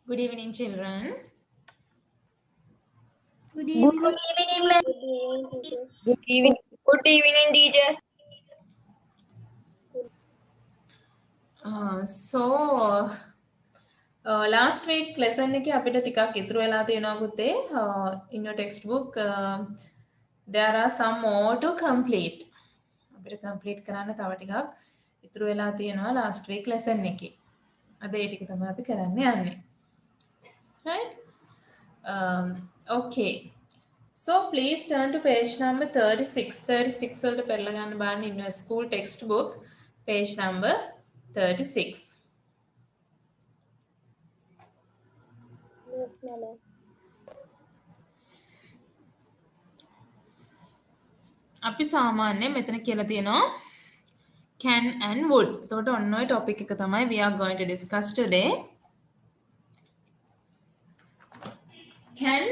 Good evening, children. Good Good evening. evening, ma'am. Good evening. Good evening, teacher. Last week lesson එකේ අපිට ටිකක් ඉතුරු වෙලා තියෙනවා පුතේ. In your textbook there are some more to complete. අපිට complete කරන්න තව ටිකක් ඉතුරු වෙලා තියෙනවා last week lesson එකේ. අද ඒ ටික තමයි අපි කරන්න යන්නේ. Right? Okay. So please turn to page number 36. 36 වලට පෙරලා ගන්න බලන්න in your school textbook page number 36. අපි සාමාන්‍යයෙන් මෙතන කියලා තියෙනවා can and would. එතකොට ඔන්න ඔය topic එක තමයි we are going to discuss today. Can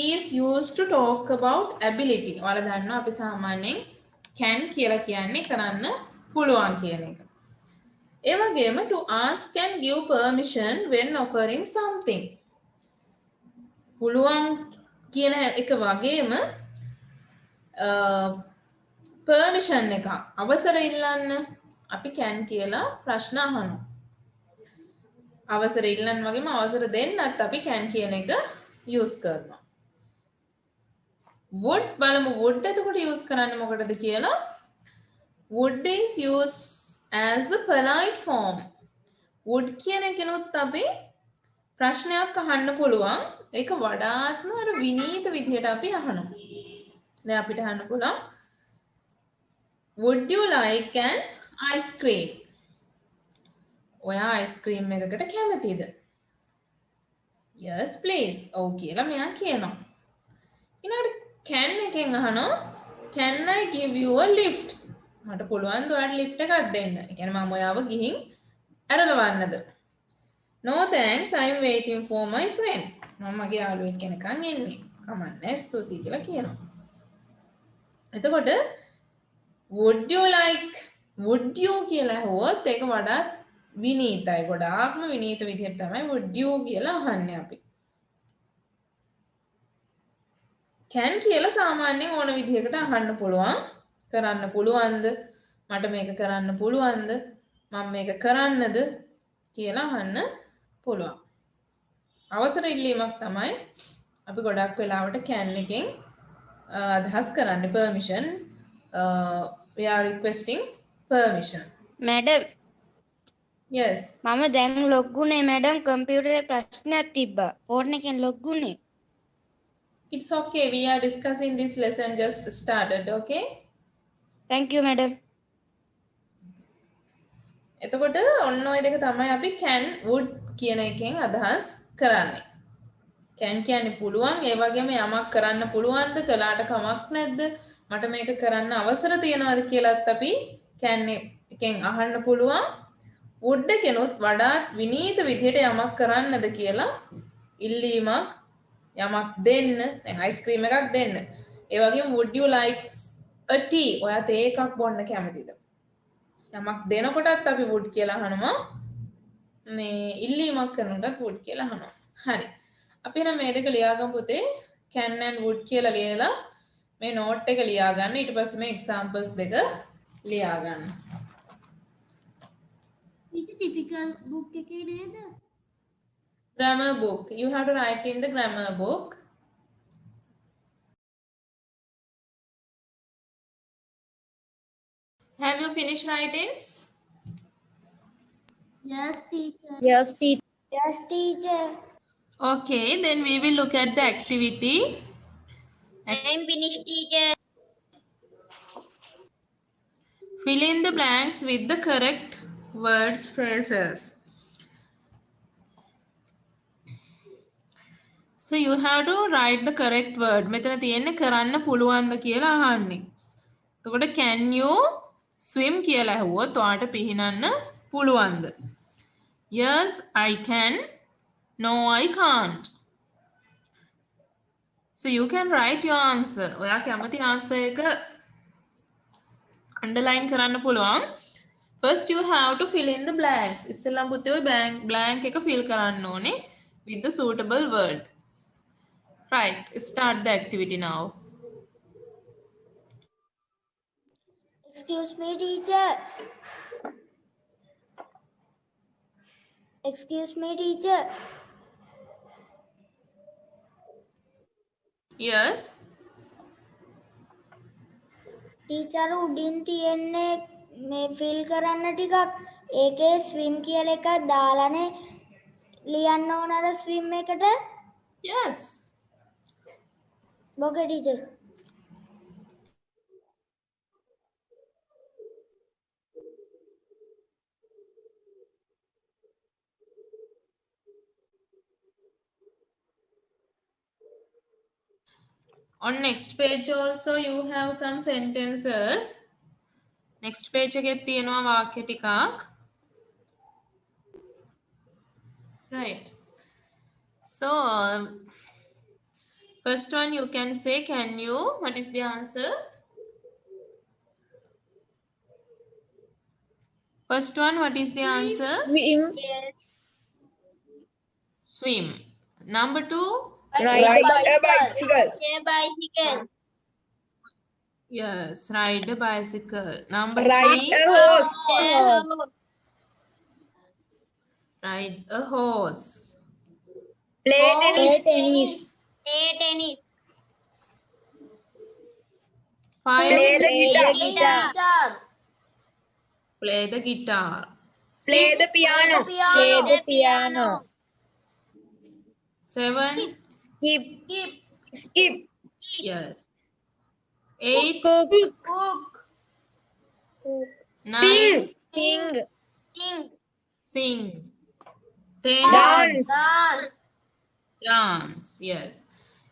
is used to talk about ability. ඔයාලා දන්නවා අපි සාමාන්‍යයෙන් can කියලා කියන්නේ කරන්න පුළුවන් කියන එක. ඒ වගේම to ask and give permission when offering something. පුළුවන් කියන එක වගේම permission එකක් අවසර ඉල්ලන්න අපි can කියලා ප්‍රශ්න අහනවා. අවසර ඉල්ලන්න වගේම අවසර දෙන්නත් අපි can කියන එක use කරනවා. would බලමු would එතකොට use කරන්නේ මොකටද කියලා. would is used as a polite form. would කියන එකනොත් අපි ප්‍රශ්නයක් අහන්න පුළුවන්. ඒක වඩාත්ම අර විනීත විදිහට අපි අහනවා. දැන් අපිට අහන්න පුළුවන් would you like an ice cream? ඔයා ice cream එකකට කැමතිද? yes please. ඔව් කියලා මෙයා කියනවා. ඊළඟට can එකෙන් අහනවා can I give you a lift? මට පුළුවන් ද ඔයාලට lift එකක් දෙන්න. ඒ කියන්නේ මම ඔයාව ගිහින් ඇරලවන්නද? no thanks, I'm waiting for my friend. මම මගේ යාළුවෙක් කෙනකන් එන්නේ. කමන්නේ ස්තුතියි කියලා කියනවා. එතකොට would you like would you කියලා ඇහුවොත් ඒක වඩාත් විනීතයි. ගොඩාක්ම විනීත විදිහට තමයි would you කියලා අහන්නේ අපි. can කියලා සාමාන්‍යයෙන් ඕන විදිහකට අහන්න පුළුවන්. කරන්න පුළුවන්ද? මට මේක කරන්න පුළුවන්ද? මම මේක කරන්නද කියලා අහන්න පුළුවන්. අවසර ඉල්ලීමක් තමයි අපි ගොඩක් වෙලාවට can එකෙන් අදහස් කරන්නේ permission. We are requesting permission. Madam, Yes. මම දැන් ලොග් වුණේ madam කම්පියුටරේ ප්‍රශ්නයක් තිබ්බා. ෆෝන් එකෙන් ලොග් වුණේ. It's okay. We are discussing this lesson just started. Okay. Thank you madam. එතකොට ඔන්න ඔය දෙක තමයි අපි can would කියන එකෙන් අදහස් කරන්නේ. can කියන්නේ පුළුවන්. ඒ වගේම යමක් කරන්න පුළුවන්ද? කළාට කමක් නැද්ද? මට මේක කරන්න අවසර තියනවාද කියලාත් අපි can එකෙන් අහන්න පුළුවන්. would එකනොත් වඩාත් විනීත විදිහට යමක් කරන්නද කියලා ඉල්ලීමක් යමක් දෙන්න. දැන් අයිස්ක්‍රීම් එකක් දෙන්න. ඒ වගේම would you like a tea? ඔයා තේ එකක් බොන්න කැමතිද? යමක් දෙනකොටත් අපි would කියලා අහනවා. මේ ඉල්ලීමක් කරනකොටත් would කියලා අහනවා. හරි. අපි එහෙනම් මේ දෙක ලියාගමු පුතේ. can and would කියලා ලියලා මේ note එක ලියා ගන්න. ඊට පස්සේ මේ examples දෙක ලියා ගන්න. It's a difficult book එකේ නේද? Grammar book. You have to write in the grammar book. Have you finished writing? Yes, teacher. Yes teacher. Yes, teacher. Okay, then we will look at the activity. I'm finished teacher. Fill in the blanks with the correct words, phrases. So you have to write the correct word. මෙතන තියෙන්නේ කරන්න පුළුවන්ද කියලා අහන්නේ. එතකොට can you swim කියලා ඇහුවොත් ඔයාට පිහිනන්න පුළුවන්ද? Yes, I can. No, I can't. So you can write your answer. ඔයා කැමති answer එක underline කරන්න පුළුවන්. First you have to fill in the blanks. ඉස්සෙල්ලාම පුතේ ඔය blank එක fill කරන්න ඕනේ. with the suitable word. Right, start the activity now. Excuse me, teacher. Excuse me, teacher. Yes. Teacher උඩින් තියෙන්නේ මේ ෆිල් කරන්න ටිකක් ඒකේ ස්විම් කියලා එකක් දාලානේ ලියන්න ඕන අර ස්විම් එකට. Yes. Okay teacher. On next page also you have some sentences. Next page එකේ තියෙනවා වාක්‍ය ටිකක්. Right. So first one you can say, can you? What is the answer? First one, what is the answer? Swim. Swim. Number two? Ride a bicycle. Bicycle. Yes, ride a bicycle. Number Ride three? a horse. Ride a horse. Play Four? tennis. Play tennis. Five? Play the guitar. Play the guitar. Play Six? the piano. Play the piano. Seven? Skip. Skip. Yes. Eight? Cook. Nine? Sing. Sing. 10? Dance. Dance. Yes.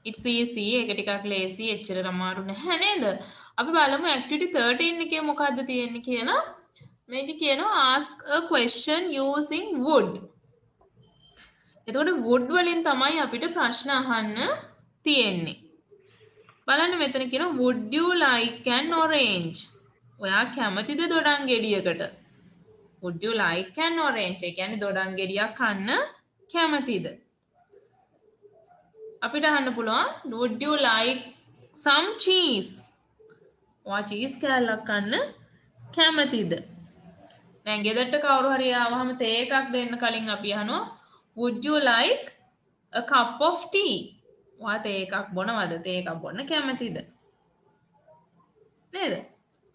It's easy. එක ටිකක් lazy. එච්චර අමාරු නැහැ නේද? අපි බලමු activity 13 එකේ මොකද්ද තියෙන්නේ කියලා. මේක කියනවා ask a question using would. එතකොට would වලින් තමයි අපිට ප්‍රශ්න අහන්න තියෙන්නේ. බලන්න මෙතන කියනවා would you like an orange? ඔයා කැමතිද දොඩම් ගෙඩියකට? Would you like an orange? ඒ කියන්නේ දොඩම් ගෙඩියක් කන්න කැමතිද? අපිට අහන්න පුළුවන් would you like some cheese? ඔයා cheese කෑල්ලක් කන්න කැමතිද? දැන් ගෙදරට කවුරු හරි ආවම තේ එකක් දෙන්න කලින් අපි අහනවා would you like a cup of tea? ඔයා තේ එකක් බොනවද? තේ එකක් බොන්න කැමතිද? නේද?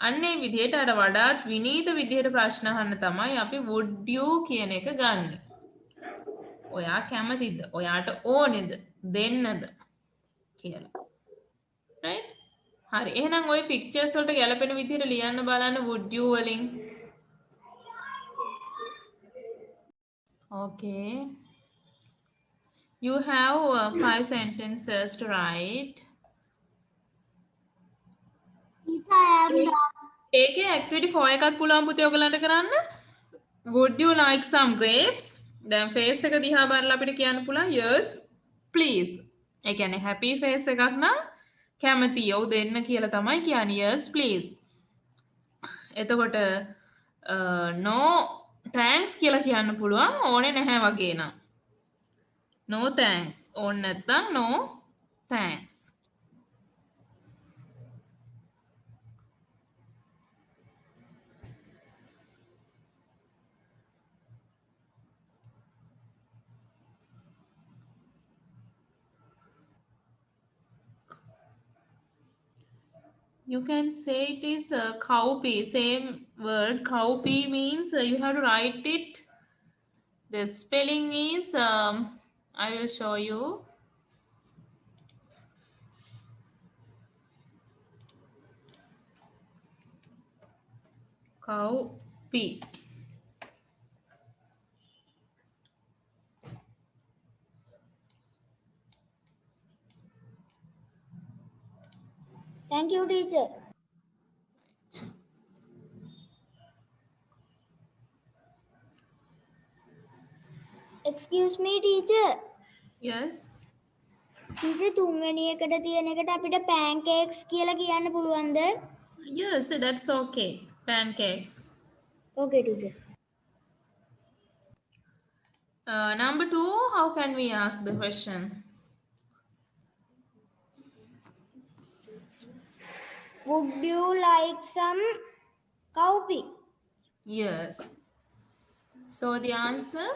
අන්න ඒ විදිහට අර වඩාත් විනීත විදිහට ප්‍රශ්න අහන්න තමයි අපි would you කියන එක ගන්නෙ. ඔයා කැමතිද? ඔයාට ඕනේද? දෙන්නද? කියලා. right? හරි. එහෙනම් ওই pictures වලට ගැලපෙන විදිහට ලියන්න බලන්න would you වලින්. Okay. You have 5 sentences to write. ඒකේ activity 4 එකක් පුළුවන් පුතේ ඔයගලන්ට කරන්න. Would you like some grapes? දැන් face එක දිහා බලලා අපිට කියන්න පුළුවන් yes please. ඒ කියන්නේ happy face එකක් නම් කැමති ඔව් දෙන්න කියලා තමයි කියන්නේ yes please. එතකොට no thanks කියලා කියන්න පුළුවන් ඕනේ නැහැ වගේ නම්. No thanks. ඕනේ නැත්නම් no thanks. You can say it is cowpea. Same word. Cowpea means you have to write it. The spelling is, I will show you. Cowpea. Thank you, teacher. Excuse me, teacher. Yes. teacher තුන්වෙනි එකට තියෙන එකට අපිට pancakes කියලා කියන්න පුළුවන්ද? Yes, that's okay. Pancakes. Okay, teacher. Number 2, how can we ask the question? Would you like some cowpea? Yes. So the answer?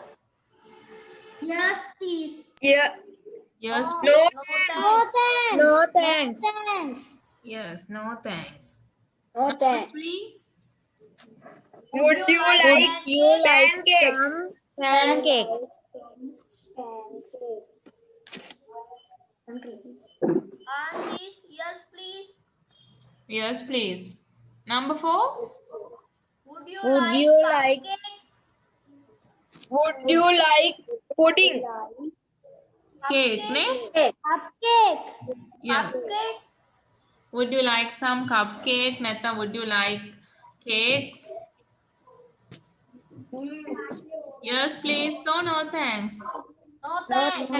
Yes, please. Yeah. Yes, No, please. No thanks. no thanks. No thanks. Yes, no thanks. No Number thanks. 3, Would you like you like pancakes? some pancake? Answer is yes, please. yes, please. Number 4, Would you Would like you like cupcake? Would you like pudding? cake, ne? Cupcake. Yeah. Cupcake? Would you like some cupcake? Netta, would you like cakes? Yes, please. So no thanks. No thanks.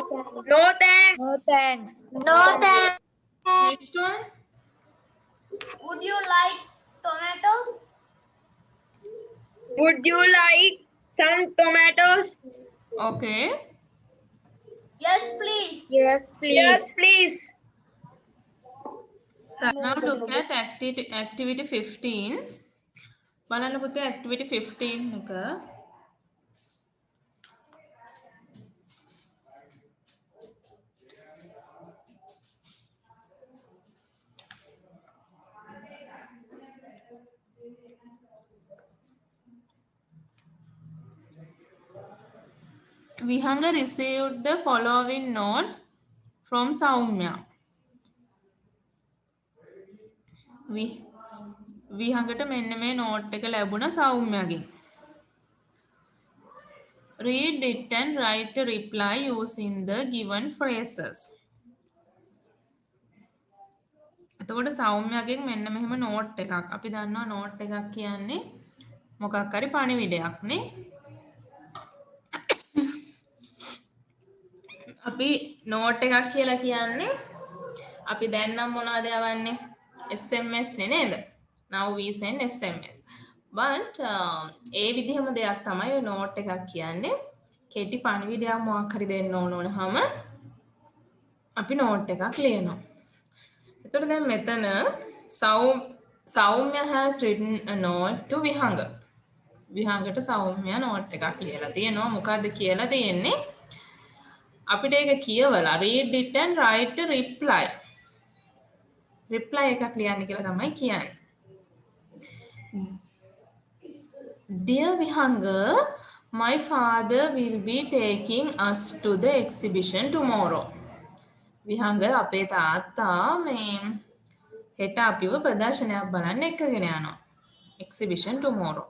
No thanks. No thanks. No thanks. Next one. Would you like tomato? Would you like some tomatoes? Okay. Yes, please. Yes, Yes, please. please. Right, now look at activity 15. බලන්න පුතේ activity 15 එක. Vihanga received the following note from Saumya. විහඟට මෙන්න මේ note එක ලැබුණ සෞම්‍යගෙන්. Read it and write a reply using the given phrases. එතකොට සෞම්‍යගෙන් මෙන්න මෙහෙම නෝට් එකක්. අපි දන්නවා නෝට් එකක් කියන්නේ මොකක් හරි පණිවිඩයක් නේ. අපි නෝට් එකක් කියලා කියන්නේ අපි දැන් නම් මොනවද යවන්නේ? SMS නේ නේද? Now we send SMS. But ඒ විදිහම දෙයක් තමයි ඔය නෝට් එකක් කියන්නේ. කෙටි පණිවිඩයක් මොකක් හරි දෙන්න ඕන වුණාම අපි නෝට් එකක් ලියනවා. එතකොට දැන් මෙතන Saumya has written a note to Vihanga. විහඟට සෞම්‍ය නෝට් එකක් ලියලා තියෙනවා. මොකද්ද කියලා තියෙන්නේ? අපිට ඒක කියවලා read it and write a reply. reply එකක් ලියන්න කියලා තමයි කියන්නේ. Dear Vihanga, my father will be taking us to the exhibition tomorrow. Vihanga අපේ තාත්තා මේ හෙට අපිව ප්‍රදර්ශනයක් බලන්න එක්කගෙන යනවා. exhibition tomorrow.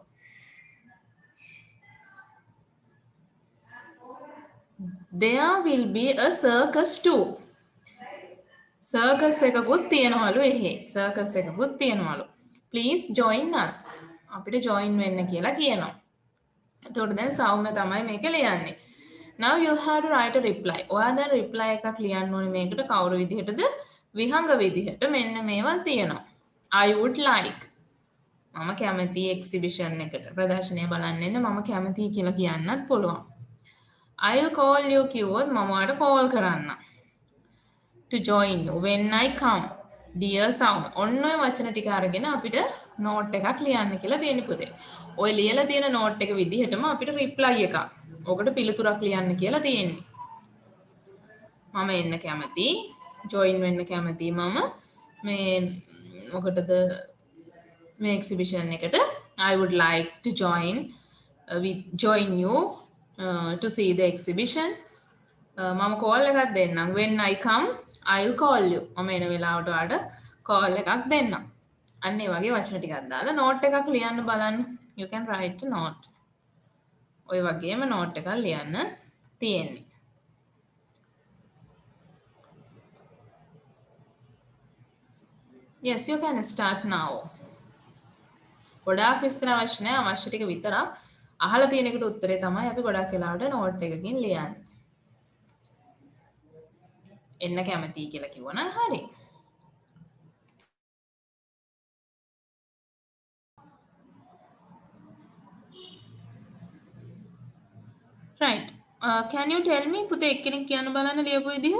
There will be a circus too. circus එකකුත් තියනවලු එහේ. circus එකකුත් තියනවලු. Please join us. අපිට join වෙන්න කියලා කියනවා. එතකොට දැන් සෞම්‍ය තමයි මේක ලියන්නේ. Now you have to write a reply. ඔයා දැන් reply එකක් ලියන්න ඕනේ මේකට කවුරු විදිහටද? විහඟ විදිහට මෙන්න මේවා තියෙනවා. I would like. මම කැමති exhibition එකට ප්‍රදර්ශනය බලන්න එන්න මම කැමතියි කියලා කියන්නත් පුළුවන්. I'll call you කිව්වොත් මම ඔයාලට call කරන්න. To join you when I come. Dear Saum. ඔන්න ඔය වචන ටික අරගෙන අපිට note එකක් ලියන්න කියලා තියෙන පුතේ. ඔය ලියලා තියෙන note එක විදිහටම අපිට reply එකක්. ඔකට පිළිතුරක් ලියන්න කියලා තියෙන්නේ. මම එන්න කැමතියි. join වෙන්න කැමතියි මම. මේ මොකටද මේ exhibition එකට I would like to join you to see the exhibition. මම call එකක් දෙන්නම්. When I come, I'll call you. මම එන වෙලාවට ඔයාලට call එකක් දෙන්නම්. අන්න ඒ වගේ වචන ටිකක් දාලා note එකක් ලියන්න බලන්න. You can write a note. ඔය වගේම note එකක් ලියන්න තියෙන්නේ. Yes, you can start now. ගොඩාක් විස්තර අවශ්‍ය නැහැ. අවශ්‍ය ටික විතරක් අහලා තියෙන එකට උත්තරේ තමයි අපි ගොඩක් වෙලාවට note එකකින් ලියන්නේ. එන්න කැමතියි කියලා කිව්වනම් හරි. Right. can you tell me පුතේ එක්කෙනෙක් කියන්න බලන්න ලියපු විදිහ?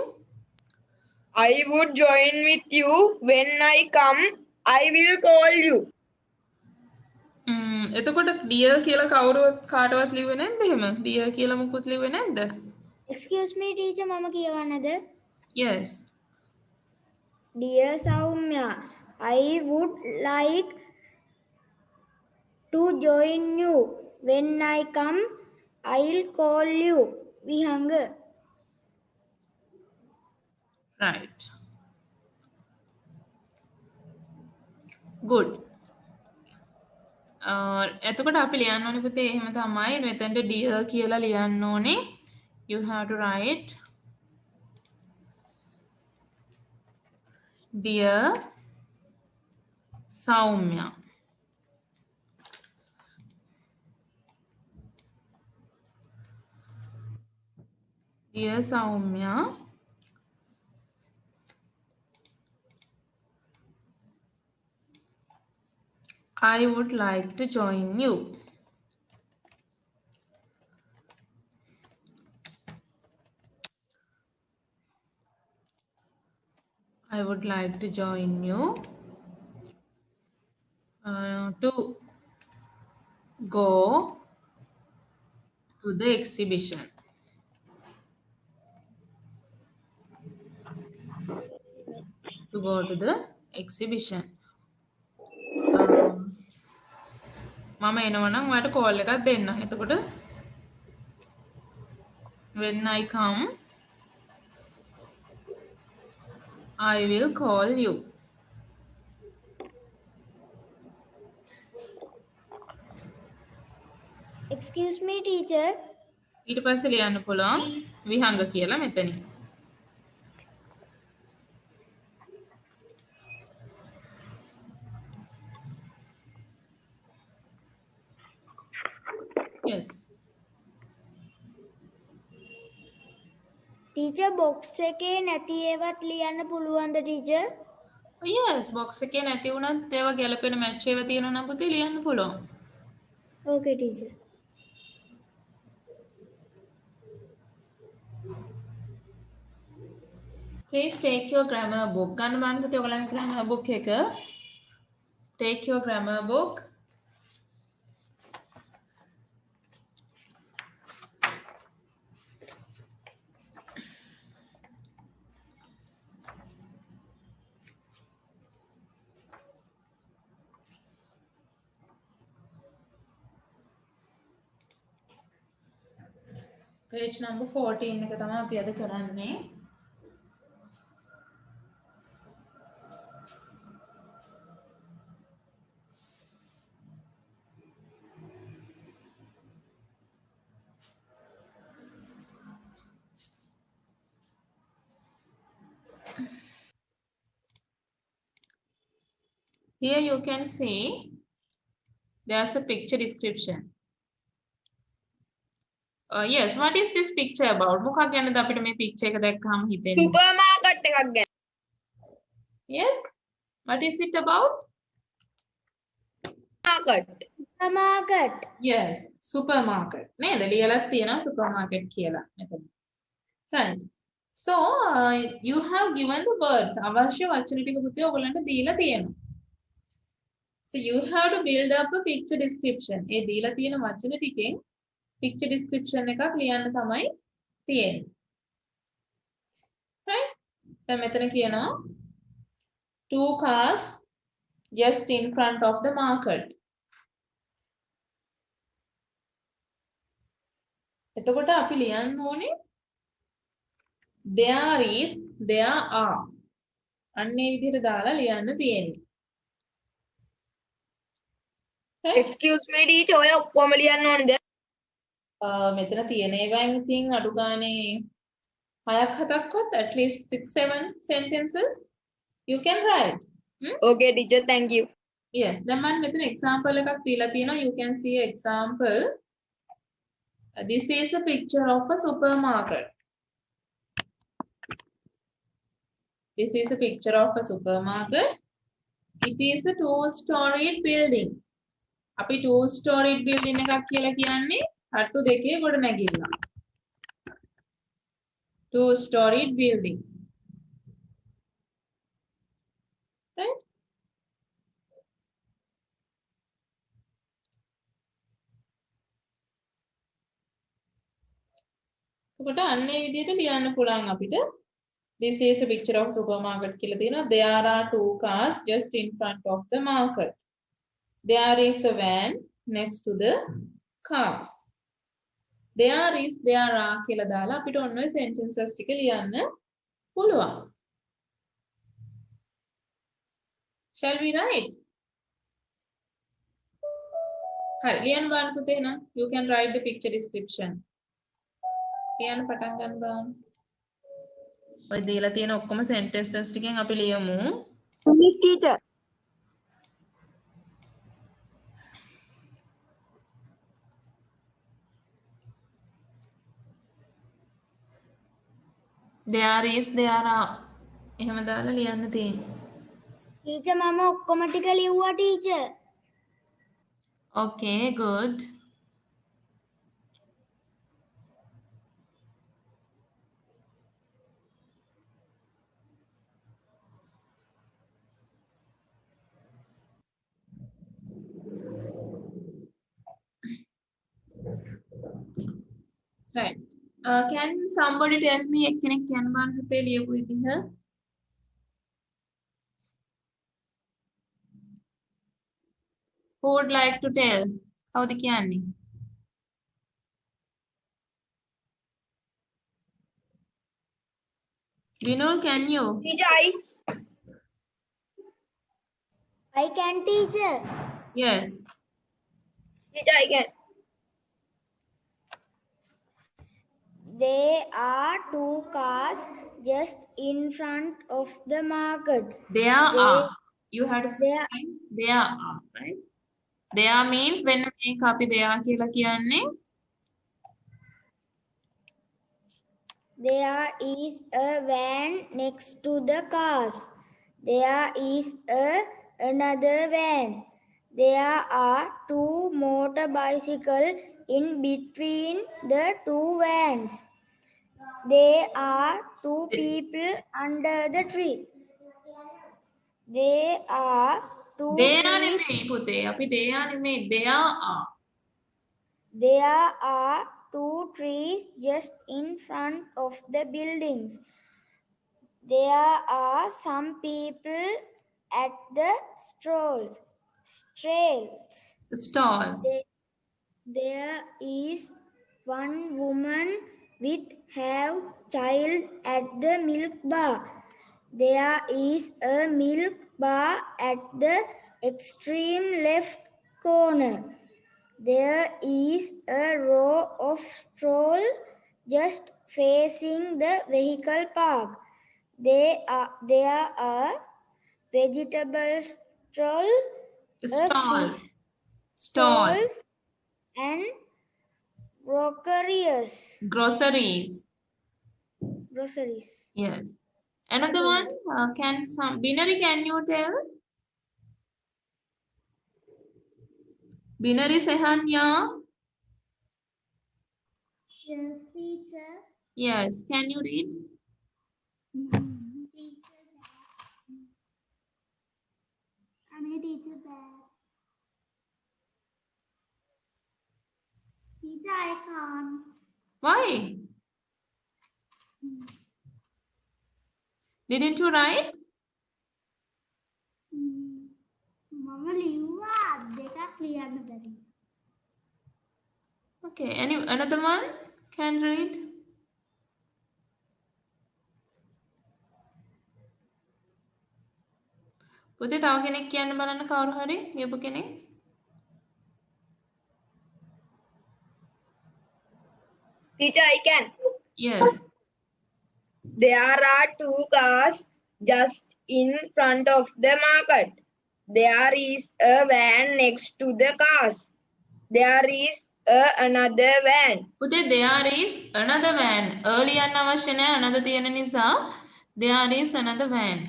I would join with you. When I come, I will call you. එතකොට dear කියලා කවුරුවත් කාටවත් ලිව්වේ නැද්ද එහෙම? dear කියලා මුකුත් ලිව්වේ නැද්ද? Excuse me teacher මම කියවන්නද? Yes. Dear Soumya, I would like to join you. When I come, I'll call you. Vihanga. Right. Good. එතකොට අපි ලියන්න ඕනේ පුතේ එහෙම තමයි. මෙතනට dear කියලා ලියන්න ඕනේ. You have to write Dear Soumya. Dear Soumya, I would like to join you. I would like to join you to go to the exhibition. To go to the exhibition. මම එනවනම් ඔයාලට call එකක් දෙන්නම්. එතකොට when I come I will call you. Excuse me teacher. ඊට පස්සේ ලියන්න පුළුවන් විහංග කියලා මෙතනින්. Yes. Teacher box එකේ නැති ඒවත් ලියන්න පුළුවන්ද teacher? Yes, box එකේ නැති වුණත් ඒවා ගැලපෙන match ඒවා තියෙනවා නම් පුතේ ලියන්න පුළුවන්. Okay teacher. Please take your grammar book. ගන්න බලන්න පුතේ ඔයගලගේ grammar book එක. Take your grammar book. Page number 14 එක තමයි අපි අද කරන්නේ. Here you can see there's a picture description. Yes, what is this picture about? මොකක් ගැනද අපිට මේ picture එක දැක්කම හිතෙන්නේ? Supermarket එකක් ගැන. Yes, what is it about? Market. Supermarket. Yes, supermarket. නේද? ලියලා තියෙනවා supermarket කියලා මෙතන. Right. So, you have given the words. අවශ්‍ය වචන ටික පුතේ ඔයගලන්ට දීලා තියෙනවා. So, you have to build up a picture description. ඒ දීලා තියෙන වචන ටිකෙන් picture description එකක් ලියන්න තමයි තියෙන්නේ. Right? දැන් මෙතන කියනවා two cars just in front of the market. එතකොට අපි ලියන්න ඕනේ there is, there are. අන්නේ විදිහට දාලා ලියන්න තියෙන්නේ. Right? Excuse me teacher, ඔය ඔක්කොම ලියන්න ඕනේද? මෙතන තියෙන ඒවායින් ඉතින් අඩු ගානේ 6ක් 7ක්වත් at least 6-7 sentences you can write. Okay teacher, thank you. Yes, then මම මෙතන example එකක් දීලා තියෙනවා. You can see example. This is a picture of a supermarket. This is a picture of a supermarket. It is a two-storied building. අපි two-storied building එකක් කියලා කියන්නේ තට්ටු දෙකේ ගොඩනැගිල්ල. Two-storied building. Right? එතකොට අන්න ඒ විදිහට ලියන්න පුළුවන් අපිට. This is a picture of supermarket කියලා තියෙනවා. There are two cars just in front of the market. There is a van next to the cars. There is, there are කියලා දාලා අපිට ඔන්න ඔය sentences ටික ලියන්න පුළුවන්. Shall we write? හරි ලියන්න බලන්න පුතේ එහෙනම්. You can write the picture description. ලියන්න පටන් ගන්න බලන්න. ඔය දීලා තියෙන ඔක්කොම sentences ටිකෙන් අපි ලියමු. Miss teacher. There is, there are. එහෙම දාලා ලියන්න තියෙන්නේ. ටීචර් මම ඔක්කොම ටික ලිව්වා teacher. Okay, good. Right. Can somebody tell me එක්කෙනෙක් කියන්න බලන්න පුතේ ලියපු විදිහ? Who would like to tell? කවුද කියන්නේ? Vinul, can you? Teacher, I can teacher. Yes. teacher, I can. There are two cars just in front of the market. There are. You had to say There- there are, right? There means when මේක අපි there කියලා කියන්නේ There is a van next to the cars. There is another van. There are two motorbicycles in between the two vans. There are two people under the tree. There are two there trees. නෙමෙයි පුතේ. අපි there නෙමෙයි. There are. There are two trees just in front of the buildings. There are some people at the stalls. Stalls. There is one woman with her child at the milk bar. There is a milk bar at the extreme left corner. There is a row of stalls just facing the vehicle park. There are vegetable stalls, Stalls. Stalls. and groceries. Groceries. Groceries. Yes. Another one. Can some Binary? Can you tell? Binary Sehanya. Yes, teacher. Yes. Can you read? Teacher I'm a teacher bag. Teacher, I can't. Why? Didn't you write? Mama ලිව්වා දෙකක් ලියන්න බැරි. Okay. Another one? Can read? පුතේ තව කෙනෙක් කියන්න බලන්න කවුරු හරි ලියපු කෙනෙක්. Teacher, I can. Yes. There are two cars just in front of the market. There is a van next to the cars. There is another van. පුතේ there is another van. Earlier අවශ්‍ය නැහැ another තියෙන නිසා there is another van.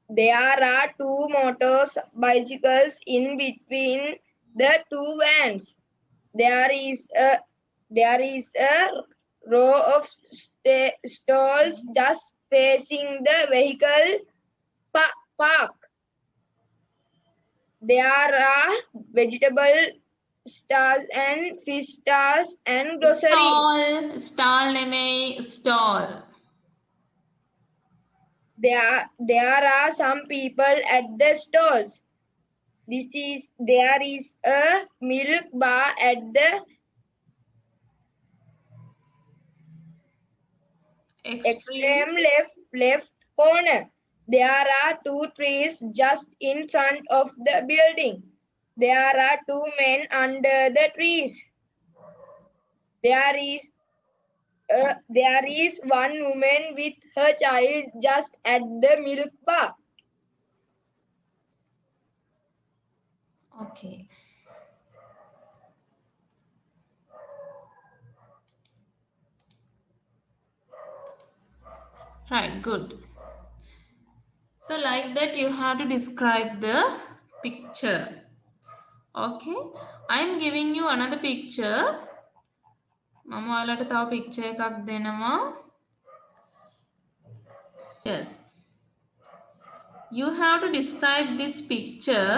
There are two motorcycles in between the two vans. There is a row of stalls just facing the vehicle park. There are vegetable stalls and fish stalls and grocery. Stall නෙමෙයි stall. There are some people at the stalls. There is a milk bar at the extreme left corner. There are 2 trees just in front of the building. There are 2 men under the trees. There is 1 woman with her child just at the milk bar. Okay. Right, good. So like that you have to describe the picture. Okay. I am giving you another picture. මම ඔයාලට තව picture එකක් දෙනවා. Yes. You have to describe this picture.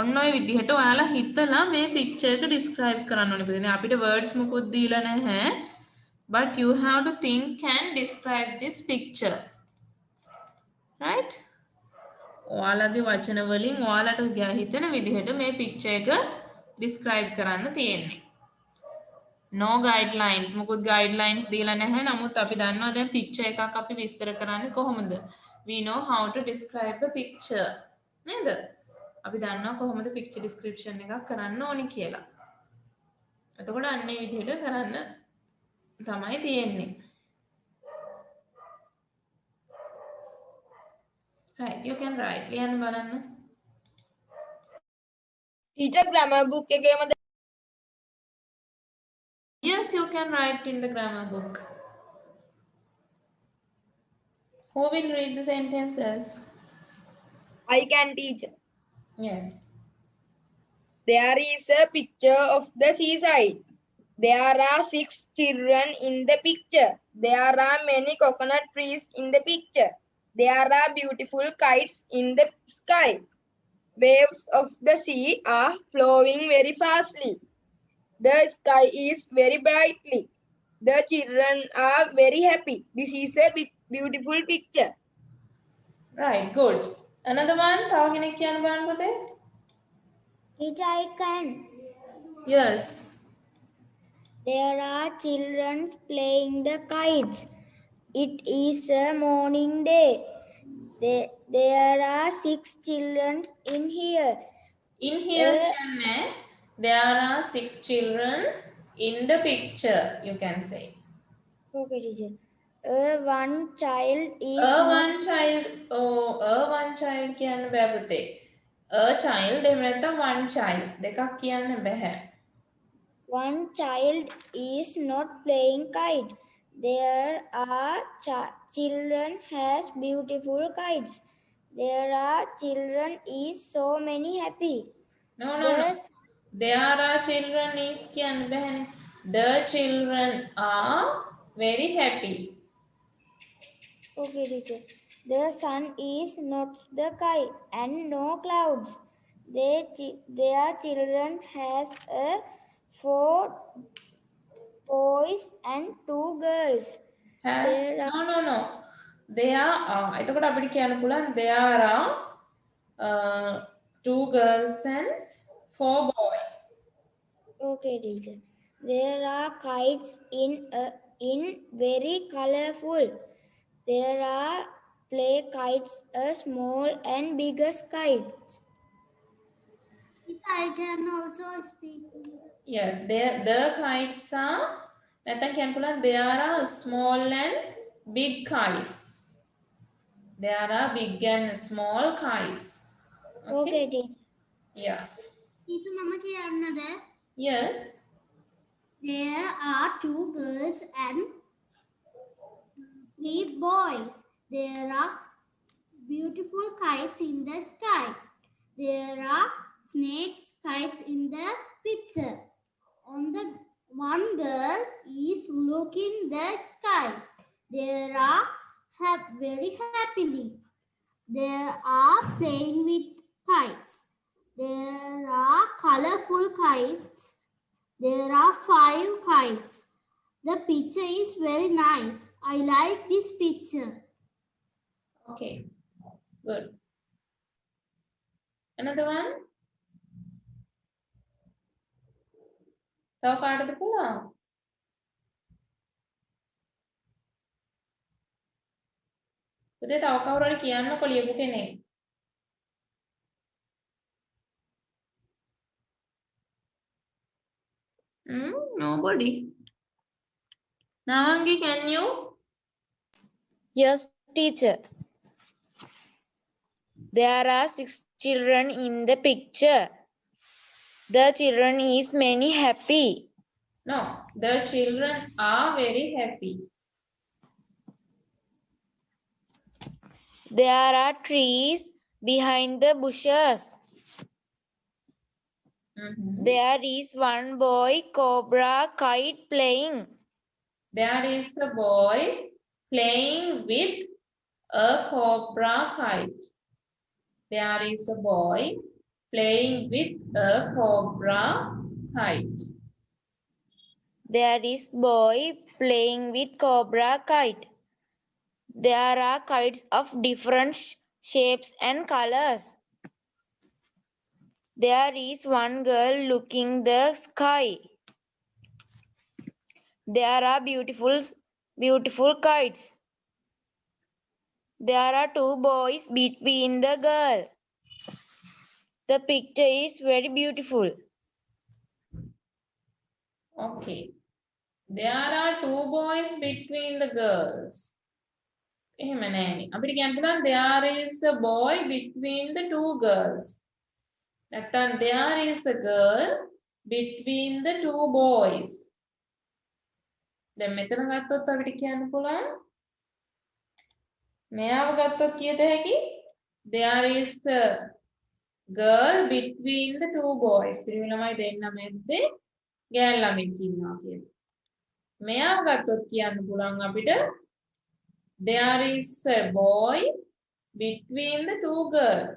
ඔන්න ඔය විදිහට ඔයාලා හිතලා මේ picture එක describe කරන්න ඕනේ. දැන් අපිට words මොකුත් දීලා නැහැ. But you have to think and describe this picture. Right? ඔයාලගේ වචන වලින් ඔයාලට හිතෙන විදිහට මේ picture එක describe කරන්න තියෙන්නේ. No guidelines. මොකුත් guidelines දීලා නැහැ. නමුත් අපි දන්නවා දැන් picture එකක් අපි විස්තර කරන්නේ කොහොමද? We know how to describe a picture. නේද? අපි දන්නවා කොහොමද picture description එකක් කරන්න ඕනි කියලා. එතකොට අන්නේ විදිහට කරන්න තමයි තියෙන්නේ. Right, you can write. ලියන්න බලන්න. Teacher grammar book එකේම Yes, you can write in the grammar book. Who will read the sentences? I can teach. Yes. There is a picture of the seaside. There are 6 children in the picture. There are many coconut trees in the picture. There are beautiful kites in the sky. Waves of the sea are flowing very fastly. The sky is very brightly. The children are very happy. This is a beautiful picture. Right, good. Another one. තව කෙනෙක් කියන්න බලන්න පුතේ. Teacher, I can. Yes. There are children playing the kites. It is a morning day. There are 6 children in here. In here කියන්නේ there are 6 children in the picture, you can say. Okay, teacher. One child is One child. One child කියන්න බෑ පුතේ. A child එහෙම නැත්නම් one child දෙකක් කියන්න බෑ. One child is not playing kite. There are children has beautiful kites. There are children is so many happy. No. Yes. There are children is කියන්න බෑනේ. The children are very happy. Okay, teacher. The sun is not the sky and no clouds. Their children has 4 boys and 2 girls. Has no. There are එතකොට අපිට කියන්න පුළුවන් there are 2 girls and 4 boys. Okay, teacher. There are kites in very colorful. There are play kites, small and biggest kites. I can also speak. Yes, the kites are නැත්නම් කියන්න පුළුවන් there are small and big kites. There are big and small kites. Okay, teacher. Yeah. Teacher, Mama කියන්නද? Yes. There are 2 girls and 3 boys. There are beautiful kites in the sky. There are snakes kites in the picture. On the One girl is looking the sky. They are very happily. They are playing with kites. There are colorful kites. There are 5 kites. The picture is very nice. I like this picture. Okay, good. Another one? තව කාටද පුළුවන්? පුතේ තව කවුරු හරි කියන්නකො ලියපු කෙනෙක්. Nobody. Navangi, can you? Yes, teacher. There are 6 children in the picture. The children is many happy. No, the children are very happy. There are trees behind the bushes. There is one boy cobra kite playing. There is a boy playing with a cobra kite. There is a boy playing with a cobra kite. There is boy playing with cobra kite. There are kites of different shapes and colors. There is one girl looking the sky. There are beautiful kites. There are 2 boys between the girl. The picture is very beautiful. Okay. There are 2 boys between the girls. එහෙම නෑනේ. අපිට කියන්න පුළුවන් there is a boy between the 2 girls. නැත්තම් there is a girl between the 2 boys. දැන් මෙතන ගත්තොත් අපිට කියන්න පුළුවන් මෙයාව ගත්තොත් කියත හැකි there is a girl between the 2 boys. පිරිමි ළමයි දෙන්න මැද්දේ ගෑණු ළමෙක් ඉන්නවා කියලා. මෙයාව ගත්තොත් කියන්න පුළුවන් අපිට there is a boy between the 2 girls.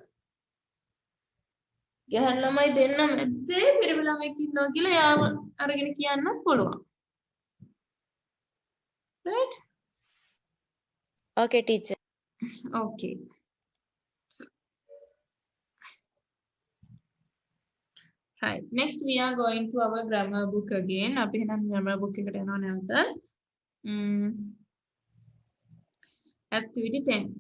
ගෑණු ළමයි දෙන්න මැද්දේ පිරිමි ළමෙක් ඉන්නවා කියලා එයාව අරගෙන කියන්නත් පුළුවන්. Right? Okay, teacher. Okay. Right. Next we are going to our grammar book again. අපි එහෙනම් grammar book එකට යනවා නැවත. Activity 10.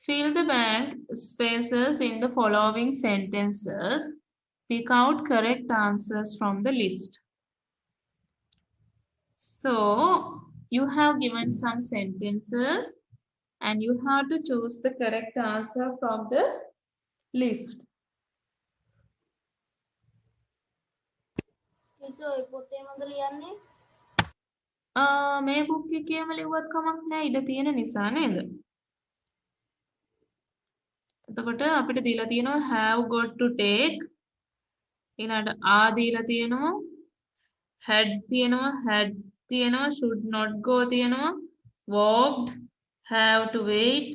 Fill the blank spaces in the following sentences. Pick out correct answers from the list. So, you have given some sentences and you have to choose the correct answer from the list. මේ book එකේම ලිව්වත් කමක් නැහැ ඉඩ තියෙන නිසා නේද? එතකොට අපිට දීලා තියෙනවා have got to take ඊළඟට are දීලා තියෙනවා had තියෙනවා should not go තියෙනවා walked have to wait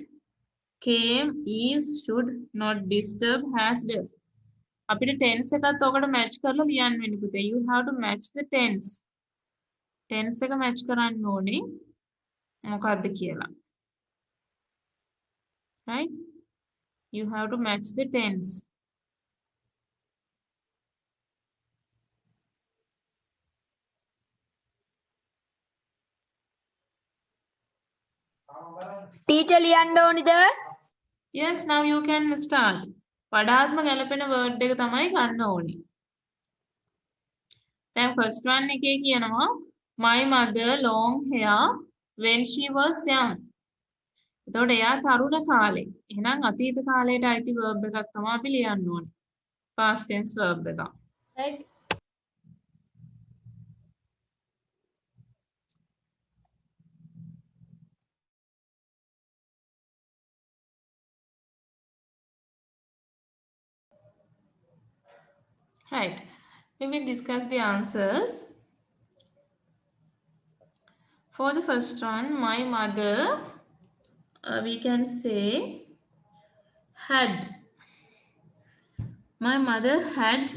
came is should not disturb has does අපිට tense එකත් ඔකට match කරලා ලියන්න වෙන්නේ පුතේ you have to match the tense එක match කරන්න ඕනේ මොකක්ද කියලා right you have to match the tense. Teacher ලියන්න ඕනිද? Yes, now you can start. වඩාත්ම ගැලපෙන word එක තමයි ගන්න ඕනේ. දැන් first one එකේ කියනවා my mother long hair when she was young. එතකොට එයා තරුණ කාලේ. එහෙනම් අතීත කාලයට අයිති verb එකක් තමයි අපි ලියන්න ඕනේ. past tense verb එකක්. Right. Right. We will discuss the answers. For the first one, my mother, we can say, had. My mother had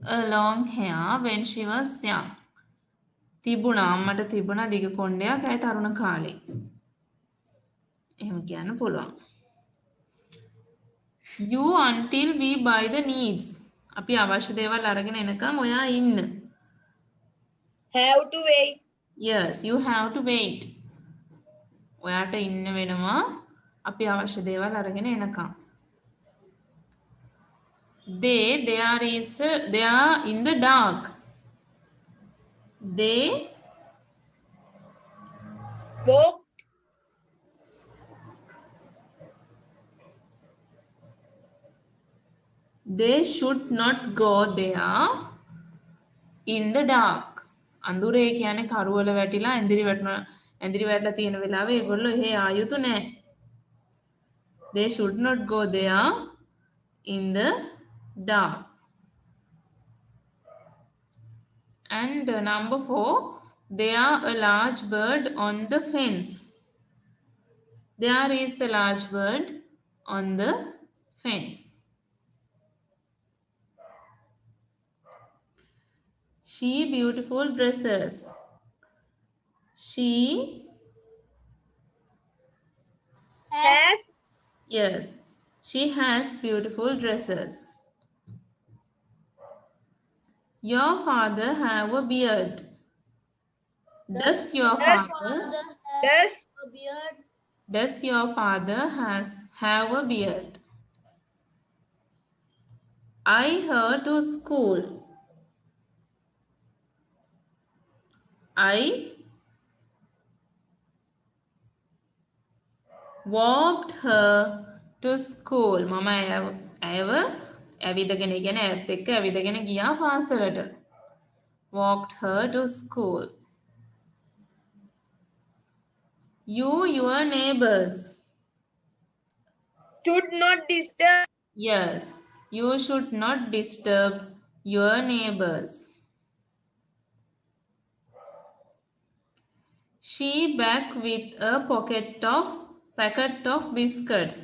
a long hair when she was young. තිබුණා අම්මට තිබුණා දිග කොණ්ඩයක් ඇය තරුණ කාලේ. එහෙම කියන්න පුළුවන්. You until we buy the needs. අපි අවශ්‍ය දේවල් අරගෙන එනකම් ඔයා ඉන්න. Have to wait. Yes, you have to wait. ඔයාට ඉන්න වෙනවා අපි අවශ්‍ය දේවල් අරගෙන එනකම්. They are in the dark. They Walk. They should not go there in the dark. අඳුරේ කියන්නේ කරුවල වැටිලා ඇඳිරි වැටලා තියෙන වෙලාවේ ඒගොල්ලෝ එහෙ ආයුතු නැහැ. They should not go there in the dark. And number 4, there are a large bird on the fence. There is a large bird on the fence. She beautiful dresses. She Has. yes, she has beautiful dresses. Your father have a beard. Does your father Does. A beard. does your father have a beard? I her to school. I walked her to school. මම ඇයව ඇවිදගෙන කියන ඇත් එක්ක ඇවිදගෙන ගියා පාසලට. Walked her to school. You your neighbors. Should not disturb. Yes, you should not disturb your neighbors. She back with a packet of biscuits.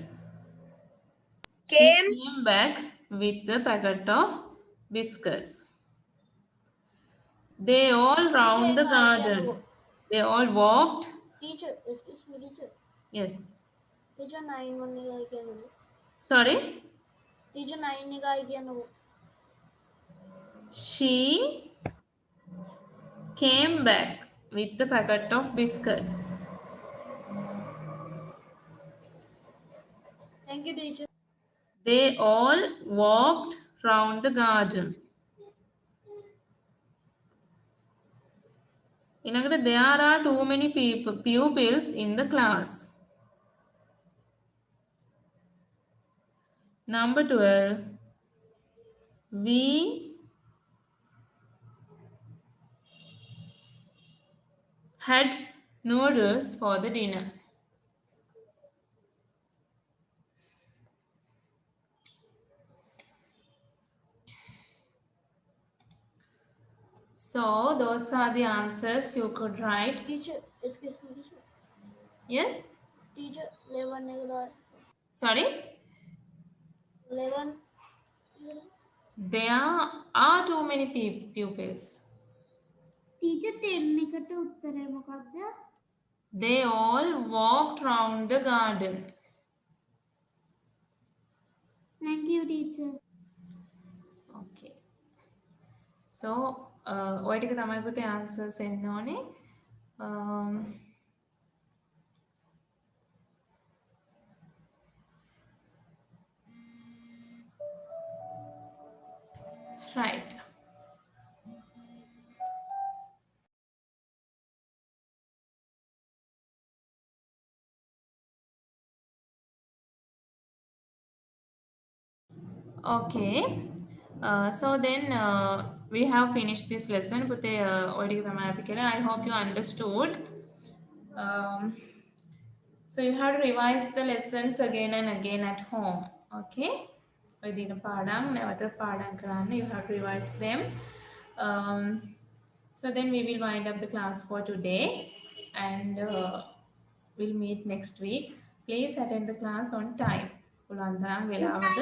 Came. She came back with a packet of biscuits. They all round the garden. They all walked. Teacher, excuse me, teacher. Yes. Teacher 9 1 එකයි කියන්නේ. Sorry. Teacher 9 එකයි කියන්නේ. She came back with the packet of biscuits. Thank you, teacher. They all walked round the garden. ඊළඟට there are too many pupils in the class. Number 12. We had noodles for the dinner. So those are the answers you could write. Teacher, excuse me, teacher. Yes? Teacher 11 එකයි. Sorry? 11. There are too many pupils. Teacher 10 එකට උත්තරේ මොකක්ද? They all walked round the garden. Thank you, teacher. Okay. So, ඔය ටික තමයි පුතේ answers එන්න ඕනේ. Right. Okay. So then we have finished this lesson. I hope you understood. So you have to revise the lessons again and again at home. Okay. ඔය දින පාඩම් නැවත පාඩම් කරන්න. You have to revise them. So then we will wind up the class for today and we'll meet next week. Please attend the class on time. පුළුවන් තරම් වෙලාවට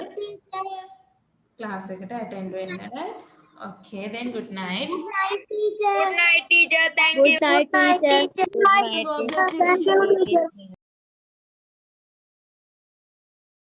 class එකට attend වෙන්න. Right? Okay, then good night. Good night, teacher. Thank you. Good night, teacher. Good night, teacher.